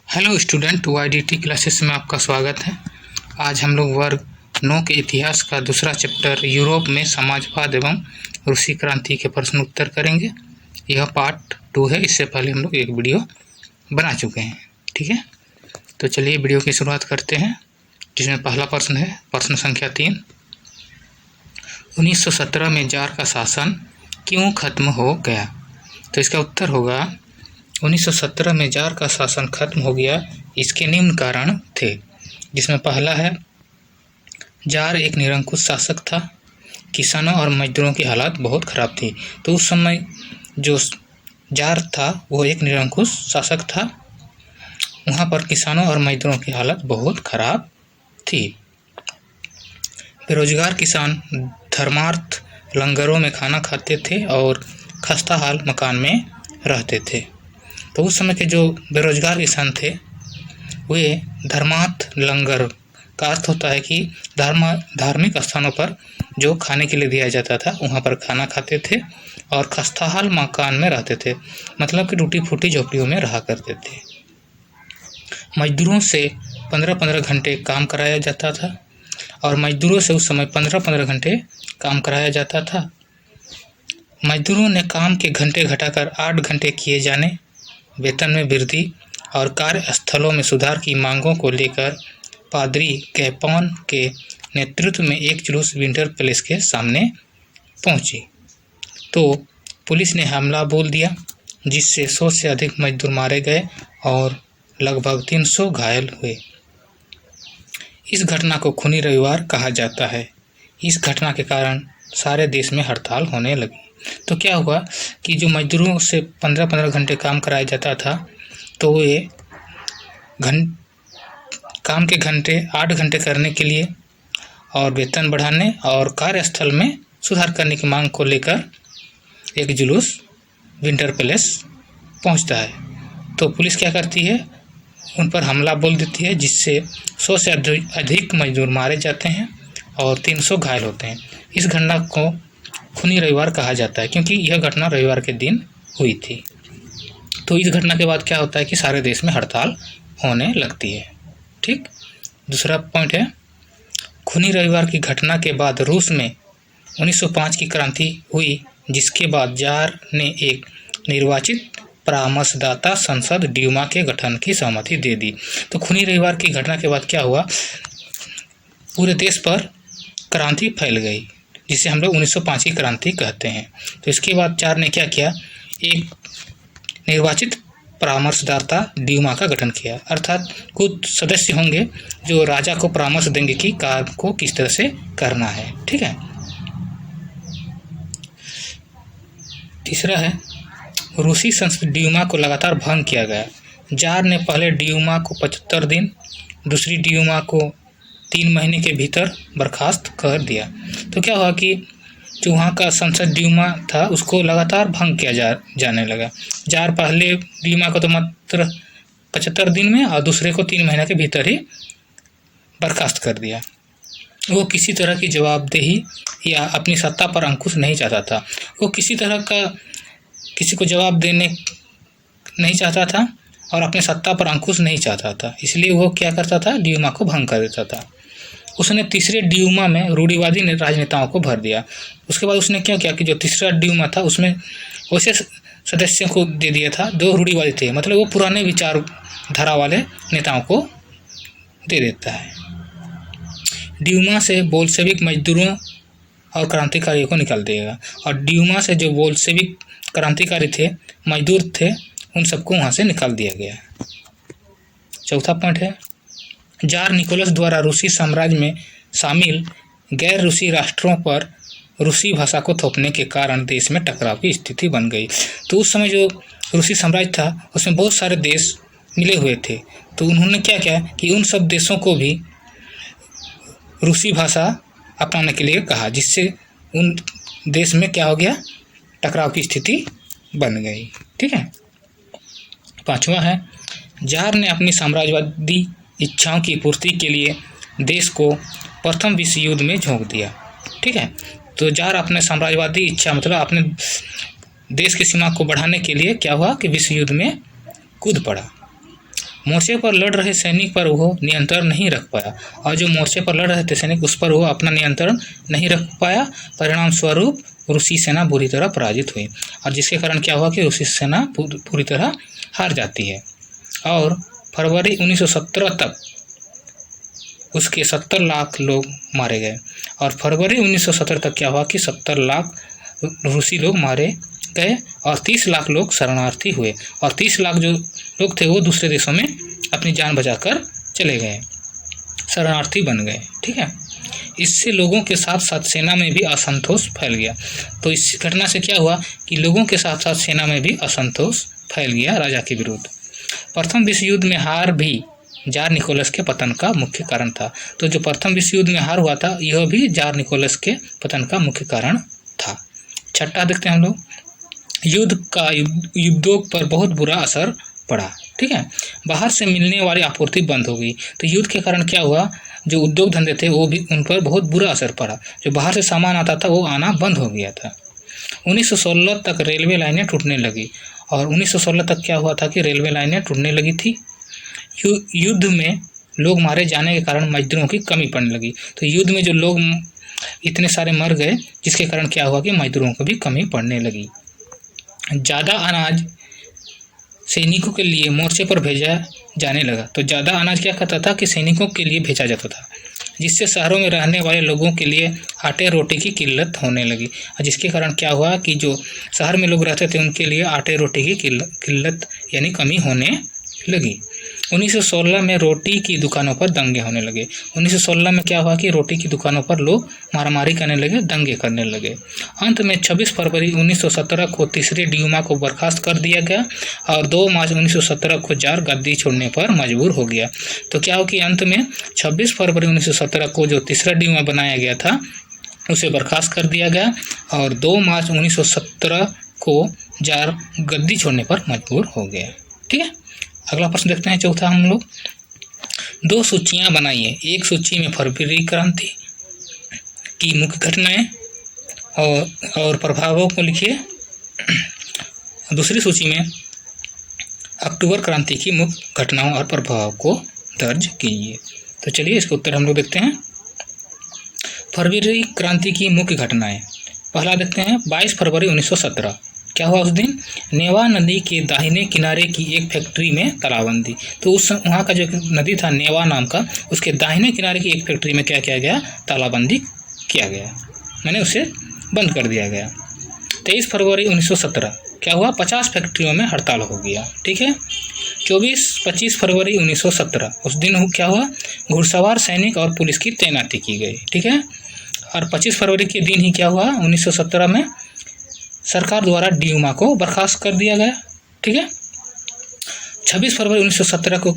Hello student, YDT classes में आपका स्वागत है। आज हम लोग वर्ग 9 के इतिहास का दूसरा चैप्टर यूरोप में समाजवाद एवं रूसी क्रांति के प्रश्न उत्तर करेंगे। यह पार्ट 2 है। इससे पहले हम लोग एक वीडियो बना चुके हैं। ठीक है, तो चलिए वीडियो की शुरुआत करते हैं, जिसमें पहला प्रश्न है प्रश्न संख्या 3। 1917 में जार का शासन क्यों खत्म हो गया? तो इसका उत्तर होगा 1917 में जार का शासन खत्म हो गया। इसके निम्न कारण थे, जिसमें पहला है जार एक निरंकुश शासक था। किसानों और मजदूरों की हालत बहुत खराब थी। तो उस समय जो जार था वो एक निरंकुश शासक था। वहाँ पर किसानों और मजदूरों की हालत बहुत खराब थी। बेरोजगार किसान धर्मार्थ लंगरों में खाना खाते थे और खस्ताहाल मकान में रहते थे। तो उस समय के जो बेरोजगार किसान थे वे धर्मार्थ लंगर का अर्थ होता है कि धार्मिक स्थानों पर जो खाने के लिए दिया जाता था वहाँ पर खाना खाते थे और खस्ताहाल मकान में रहते थे, मतलब कि टूटी फूटी झोपड़ियों में रहा करते थे। मजदूरों से 15-15 घंटे काम कराया जाता था और मजदूरों से उस समय 15-15 घंटे काम कराया जाता था। मजदूरों ने काम के घंटे घटाकर 8 घंटे किए जाने, वेतन में वृद्धि और कार्यस्थलों में सुधार की मांगों को लेकर पादरी कैपॉन के नेतृत्व में एक जुलूस विंटर पैलेस के सामने पहुंची। तो पुलिस ने हमला बोल दिया, जिससे 100 से अधिक मजदूर मारे गए और लगभग 300 घायल हुए। इस घटना को खूनी रविवार कहा जाता है। इस घटना के कारण सारे देश में हड़ताल होने लगी। तो क्या हुआ कि जो मजदूरों से 15-15 घंटे काम कराया जाता था, तो वे काम के घंटे 8 घंटे करने के लिए और वेतन बढ़ाने और कार्यस्थल में सुधार करने की मांग को लेकर एक जुलूस विंटर पैलेस पहुंचता है। तो पुलिस क्या करती है, उन पर हमला बोल देती है, जिससे 100 से अधिक मजदूर मारे जाते हैं और 300 घायल होते हैं। इस घटना को खूनी रविवार कहा जाता है, क्योंकि यह घटना रविवार के दिन हुई थी। तो इस घटना के बाद क्या होता है कि सारे देश में हड़ताल होने लगती है। ठीक, दूसरा पॉइंट है खूनी रविवार की घटना के बाद रूस में 1905 की क्रांति हुई, जिसके बाद जार ने एक निर्वाचित परामर्शदाता संसद ड्यूमा के गठन की सहमति दे दी। तो खूनी रविवार की घटना के बाद क्या हुआ, पूरे देश पर क्रांति फैल गई, जिसे हम लोग 1905 की क्रांति कहते हैं। तो इसके बाद जार ने क्या किया, एक निर्वाचित परामर्शदाता ड्यूमा का गठन किया, अर्थात कुछ सदस्य होंगे जो राजा को परामर्श देंगे कि कार्य को किस तरह से करना है। ठीक है, तीसरा है रूसी संसद ड्यूमा को लगातार भंग किया गया। जार ने पहले ड्यूमा को 75 दिन, दूसरी ड्यूमा को 3 महीने के भीतर बर्खास्त कर दिया। तो क्या हुआ कि जो वहाँ का संसद ड्यूमा था उसको लगातार भंग किया जाने लगा। जार पहले ड्यूमा को तो मात्र 75 दिन में और दूसरे को 3 महीने के भीतर ही बर्खास्त कर दिया। वो किसी तरह की जवाबदेही या अपनी सत्ता पर अंकुश नहीं चाहता था। वो किसी को जवाब देने नहीं चाहता था और अपनी सत्ता पर अंकुश नहीं चाहता था, इसलिए वो क्या करता था, ड्यूमा को भंग कर देता था। उसने तीसरे ड्यूमा में रूढ़िवादी राजनेताओं को भर दिया। उसके बाद उसने क्या किया कि जो तीसरा ड्यूमा था उसमें वैसे सदस्यों को दे दिया था जो रूढ़िवादी थे, मतलब वो पुराने विचारधारा वाले नेताओं को दे देता है। ड्यूमा से बोल्शेविक मजदूरों और क्रांतिकारियों को निकाल देगा, और ड्यूमा से जो बोल्शेविक क्रांतिकारी थे, मजदूर थे, उन सबको वहाँ से निकाल दिया गया। चौथा पॉइंट है जार निकोलस द्वारा रूसी साम्राज्य में शामिल गैर रूसी राष्ट्रों पर रूसी भाषा को थोपने के कारण देश में टकराव की स्थिति बन गई। तो उस समय जो रूसी साम्राज्य था उसमें बहुत सारे देश मिले हुए थे। तो उन्होंने क्या किया कि उन सब देशों को भी रूसी भाषा अपनाने के लिए कहा, जिससे उन देश में क्या हो गया, टकराव की स्थिति बन गई। ठीक है, पांचवा है जार ने अपनी साम्राज्यवादी इच्छाओं की पूर्ति के लिए देश को प्रथम विश्व युद्ध में झोंक दिया। ठीक है, तो जार अपने साम्राज्यवादी इच्छा मतलब अपने देश की सीमा को बढ़ाने के लिए क्या हुआ कि विश्व युद्ध में कूद पड़ा। मोर्चे पर लड़ रहे सैनिक पर वो नियंत्रण नहीं रख पाया, और जो मोर्चे पर लड़ रहे थे सैनिक उस पर वो अपना नियंत्रण नहीं रख पाया। परिणाम स्वरूप रूसी सेना बुरी तरह पराजित हुई, और जिसके कारण क्या हुआ कि रूसी सेना पूरी तरह हार जाती है। और फरवरी 1917 तक उसके 70 लाख लोग मारे गए, और फरवरी 1917 तक क्या हुआ कि 70 लाख रूसी लोग मारे गए और 30 लाख लोग शरणार्थी हुए, और 30 लाख जो लोग थे वो दूसरे देशों में अपनी जान बचाकर चले गए, शरणार्थी बन गए। ठीक है, इससे लोगों के साथ साथ सेना में भी असंतोष फैल गया। तो इस घटना से क्या हुआ कि लोगों के साथ साथ सेना में भी असंतोष फैल गया राजा के विरुद्ध। प्रथम विश्व युद्ध में हार भी जार निकोलस के पतन का मुख्य कारण था। तो जो प्रथम विश्व युद्ध में हार हुआ था यह भी जार निकोलस के पतन का मुख्य कारण था। छठा देखते हैं हम लोग, युद्ध का उद्योग पर बहुत बुरा असर पड़ा। ठीक है, बाहर से मिलने वाली आपूर्ति बंद हो गई। तो युद्ध के कारण क्या हुआ, जो उद्योग धंधे थे वो भी उन पर बहुत बुरा असर पड़ा। जो बाहर से सामान आता था वो आना बंद हो गया था। 1916 तक रेलवे लाइनें टूटने लगी, और 1916 तक क्या हुआ था कि रेलवे लाइनें टूटने लगी थी। युद्ध में लोग मारे जाने के कारण मजदूरों की कमी पड़ने लगी। तो युद्ध में जो लोग इतने सारे मर गए जिसके कारण क्या हुआ कि मजदूरों को भी कमी पड़ने लगी। ज़्यादा अनाज सैनिकों के लिए मोर्चे पर भेजा जाने लगा। तो ज़्यादा अनाज क्या करता था कि सैनिकों के लिए भेजा जाता था, जिससे शहरों में रहने वाले लोगों के लिए आटे रोटी की किल्लत होने लगी, और जिसके कारण क्या हुआ कि जो शहर में लोग रहते थे उनके लिए आटे रोटी की किल्लत यानी कमी होने लगी। 1916 में रोटी की दुकानों पर दंगे होने लगे। 1916 में क्या हुआ कि रोटी की दुकानों पर लोग मारामारी करने लगे, दंगे करने लगे। अंत में 26 फरवरी 1917 को तीसरे ड्यूमा को बर्खास्त कर दिया गया, और 2 मार्च 1917 को जार गद्दी छोड़ने पर मजबूर हो गया। तो क्या हो कि अंत में 26 फरवरी 1917 को जो तीसरा ड्यूमा बनाया गया था उसे बर्खास्त कर दिया गया, और 2 मार्च 1917 को जार गद्दी छोड़ने पर मजबूर हो गया। ठीक है, अगला प्रश्न देखते हैं, चौथा हम लोग, 2 सूचियां बनाइए। एक सूची में फरवरी क्रांति की मुख्य घटनाएं और प्रभावों को लिखिए। दूसरी सूची में अक्टूबर क्रांति की मुख्य घटनाओं और प्रभावों को दर्ज कीजिए। तो चलिए इसका उत्तर हम लोग देखते हैं। फरवरी क्रांति की मुख्य घटनाएं, पहला देखते हैं 22 फरवरी 1917। क्या हुआ उस दिन, नेवा नदी के दाहिने किनारे की एक फैक्ट्री में तालाबंदी। तो उस वहाँ का जो नदी था नेवा नाम का, उसके दाहिने किनारे की एक फैक्ट्री में क्या किया गया, तालाबंदी किया गया, मैंने उसे बंद कर दिया गया। 23 फरवरी 1917 क्या हुआ, 50 फैक्ट्रियों में हड़ताल हो गया। ठीक है, 24-25 फरवरी 1917 उस दिन क्या हुआ, घुड़सवार सैनिक और पुलिस की तैनाती की गई। ठीक है, और 25 फरवरी के दिन ही क्या हुआ, 1917 में सरकार द्वारा ड्यूमा को बर्खास्त कर दिया गया। ठीक है, 26 फरवरी 1917 को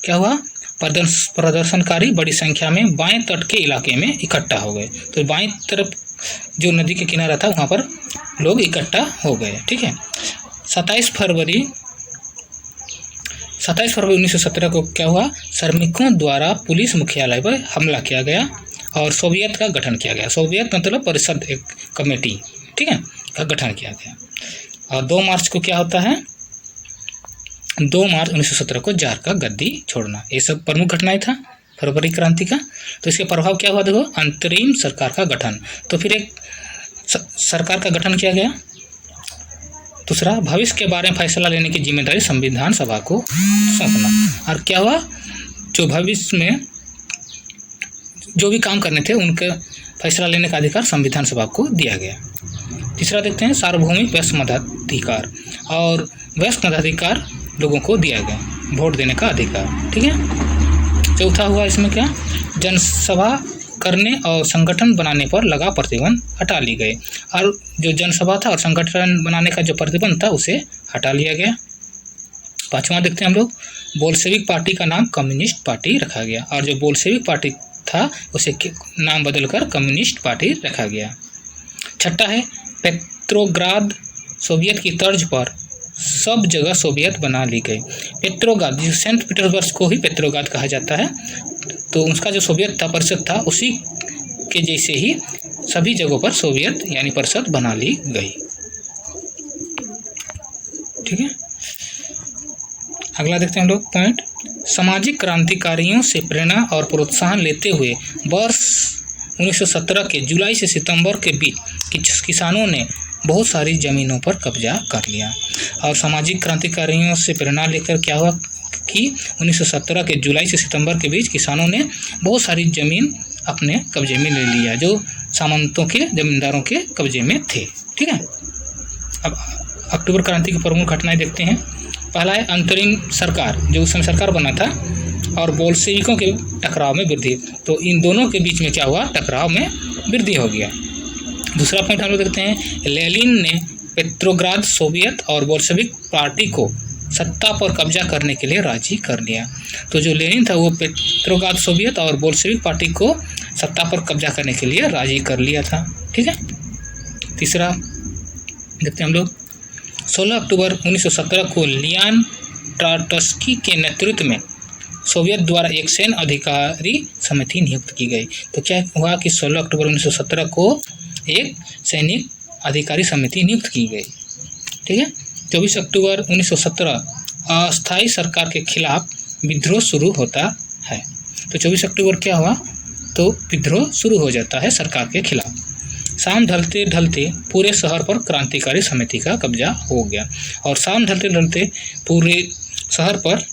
क्या हुआ, प्रदर्शनकारी बड़ी संख्या में बाएं तट के इलाके में इकट्ठा हो गए। तो बाएं तरफ जो नदी के किनारा था वहाँ पर लोग इकट्ठा हो गए। ठीक है, 27 फरवरी 1917 को क्या हुआ, श्रमिकों द्वारा पुलिस मुख्यालय पर हमला किया गया और सोवियत का गठन किया गया। सोवियत मतलब परिषद, एक कमेटी, ठीक है, का गठन किया गया। और 2 मार्च को क्या होता है, 2 मार्च 1917 को जार का गद्दी छोड़ना। ये सब प्रमुख घटनाएं था फरवरी क्रांति का। तो इसके प्रभाव क्या हुआ, देखो, अंतरिम सरकार का गठन। तो फिर एक सरकार का गठन किया गया। दूसरा, भविष्य के बारे में फैसला लेने की जिम्मेदारी संविधान सभा को सौंपना। और क्या हुआ, जो भविष्य में जो भी काम करने थे उनके फैसला लेने का अधिकार संविधान सभा को दिया गया। तीसरा देखते हैं, सार्वभौमिक वयस्क मताधिकार, और वयस्क मताधिकार लोगों को दिया गया, वोट देने का अधिकार। ठीक है, चौथा हुआ इसमें क्या, जनसभा करने और संगठन बनाने पर लगा प्रतिबंध हटा ली गई, और जो जनसभा था और संगठन बनाने का जो प्रतिबंध था उसे हटा लिया गया। पांचवा देखते हैं हम लोग, बोल्शेविक पार्टी का नाम कम्युनिस्ट पार्टी रखा गया, और जो बोल्शेविक पार्टी था उसे नाम बदलकर कम्युनिस्ट पार्टी रखा गया। छठा है, पेट्रोग्राद सोवियत की तर्ज पर सब जगह सोवियत बना ली गई। पेट्रोग्राद, जो सेंट पीटर्सबर्ग को ही पेट्रोग्राद कहा जाता है, तो उसका जो सोवियत था, परिषद था, उसी के जैसे ही सभी जगहों पर सोवियत यानी परिषद बना ली गई। ठीक है, अगला देखते हैं हम लोग पॉइंट, सामाजिक क्रांतिकारियों से प्रेरणा और प्रोत्साहन लेते हुए वर्ष 1917 के जुलाई से सितंबर के बीच किसानों ने बहुत सारी ज़मीनों पर कब्जा कर लिया। और सामाजिक क्रांतिकारियों से प्रेरणा लेकर क्या हुआ कि 1917 के जुलाई से सितंबर के बीच किसानों ने बहुत सारी ज़मीन अपने कब्जे में ले लिया जो सामंतों के जमींदारों के कब्जे में थे। ठीक है, अब अक्टूबर क्रांति की प्रमुख घटनाएं देखते हैं। पहला है अंतरिम सरकार, जो उस समय सरकार बना था, और बोल्शेविकों के टकराव में वृद्धि। तो इन दोनों के बीच में क्या हुआ, टकराव में वृद्धि हो गया। दूसरा पॉइंट हम लोग देखते हैं, लेनिन ने पेट्रोग्राद सोवियत और बोल्शेविक पार्टी को सत्ता पर कब्जा करने के लिए राजी कर लिया। तो जो लेनिन था वो पेट्रोग्राद सोवियत और बोल्शेविक पार्टी को सत्ता पर कब्जा करने के लिए राजी कर लिया था। ठीक है, तीसरा देखते हैं हम लोग, 16 अक्टूबर 1917 को लियान ट्राटस्की के नेतृत्व में सोवियत द्वारा एक सैन्य अधिकारी समिति नियुक्त की गई। तो क्या हुआ कि 16 अक्टूबर 1917 को एक सैनिक अधिकारी समिति नियुक्त की गई। ठीक है, 24 अक्टूबर 1917 अस्थायी सरकार के खिलाफ विद्रोह शुरू होता है। तो 24 अक्टूबर क्या हुआ, तो विद्रोह शुरू हो जाता है सरकार के खिलाफ। शाम ढलते ढलते पूरे शहर पर क्रांतिकारी समिति का कब्जा हो गया, और शाम ढलते ढलते पूरे शहर पर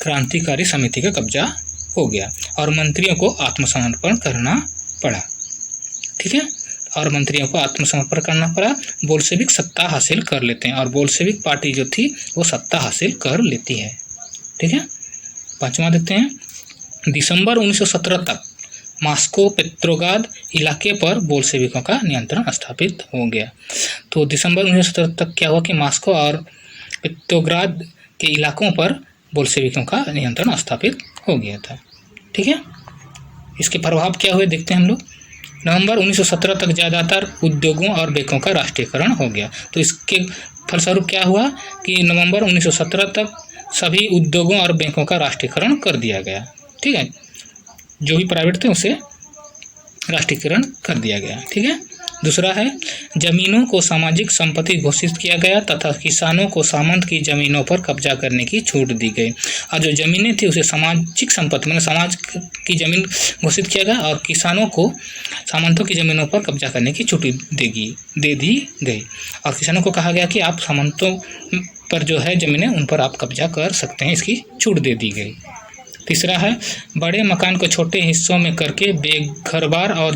क्रांतिकारी समिति का कब्जा हो गया और मंत्रियों को आत्मसमर्पण करना पड़ा। ठीक है, और मंत्रियों को आत्मसमर्पण करना पड़ा। बोल्शेविक सत्ता हासिल कर लेते हैं और बोल्शेविक पार्टी जो थी वो सत्ता हासिल कर लेती है। ठीक है, पांचवा देखते हैं, दिसंबर 1917 तक मॉस्को पेट्रोग्राद इलाके पर बोल्शेविकों का नियंत्रण स्थापित हो गया। तो दिसंबर 1917 तक क्या हुआ कि मॉस्को और पेट्रोग्राद के इलाकों पर बोल्शेविकों का नियंत्रण स्थापित हो गया था। ठीक है, इसके प्रभाव क्या हुए देखते हैं हम लोग। नवंबर 1917 तक ज़्यादातर उद्योगों और बैंकों का राष्ट्रीयकरण हो गया। तो इसके फलस्वरूप क्या हुआ कि नवंबर 1917 तक सभी उद्योगों और बैंकों का राष्ट्रीयकरण कर दिया गया। ठीक है, जो भी प्राइवेट थे उसे राष्ट्रीयकरण कर दिया गया। ठीक है, दूसरा है, जमीनों को सामाजिक संपत्ति घोषित किया गया तथा किसानों को सामंत की जमीनों पर कब्जा करने की छूट दी गई। और जो जमीनें थी उसे सामाजिक संपत्ति मतलब समाज की जमीन घोषित किया गया और किसानों को सामंतों की जमीनों पर कब्जा करने की छूट दे दी गई। और किसानों को कहा गया कि आप सामंतों पर जो है जमीनें उन पर आप कब्जा कर सकते हैं, इसकी छूट दे दी गई। तीसरा है, बड़े मकान को छोटे हिस्सों में करके बेघरबार और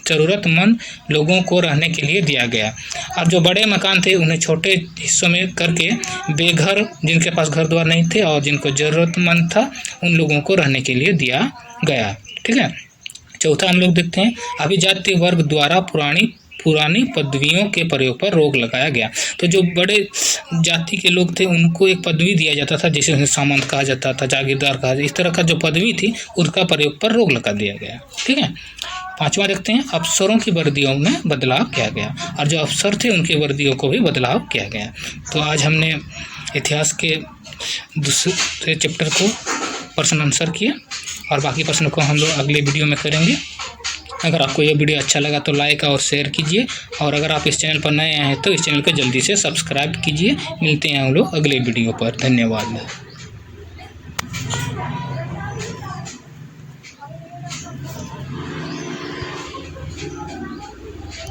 ज़रूरतमंद लोगों को रहने के लिए दिया गया। और जो बड़े मकान थे उन्हें छोटे हिस्सों में करके बेघर, जिनके पास घर द्वार नहीं थे और जिनको ज़रूरतमंद था, उन लोगों को रहने के लिए दिया गया। ठीक है, चौथा हम लोग देखते हैं, अभिजात्य वर्ग द्वारा पुरानी पदवियों के प्रयोग पर रोक लगाया गया। तो जो बड़े जाति के लोग थे उनको एक पदवी दिया जाता था, जिसे उन्हें सामंत कहा जाता था, जागीरदार कहा जाता, इस तरह का जो पदवी थी उसका प्रयोग पर रोक लगा दिया गया। ठीक है, पांचवा देखते हैं, अफसरों की वर्दियों में बदलाव किया गया और जो अफसर थे उनकी वर्दियों को भी बदलाव किया गया। तो आज हमने इतिहास के दूसरे चैप्टर को प्रश्न आंसर किए और बाकी प्रश्नों को हम लोग अगले वीडियो में करेंगे। अगर आपको यह वीडियो अच्छा लगा तो लाइक और शेयर कीजिए, और अगर आप इस चैनल पर नए आए हैं तो इस चैनल को जल्दी से सब्सक्राइब कीजिए। मिलते हैं हम लोग अगले वीडियो पर। धन्यवाद।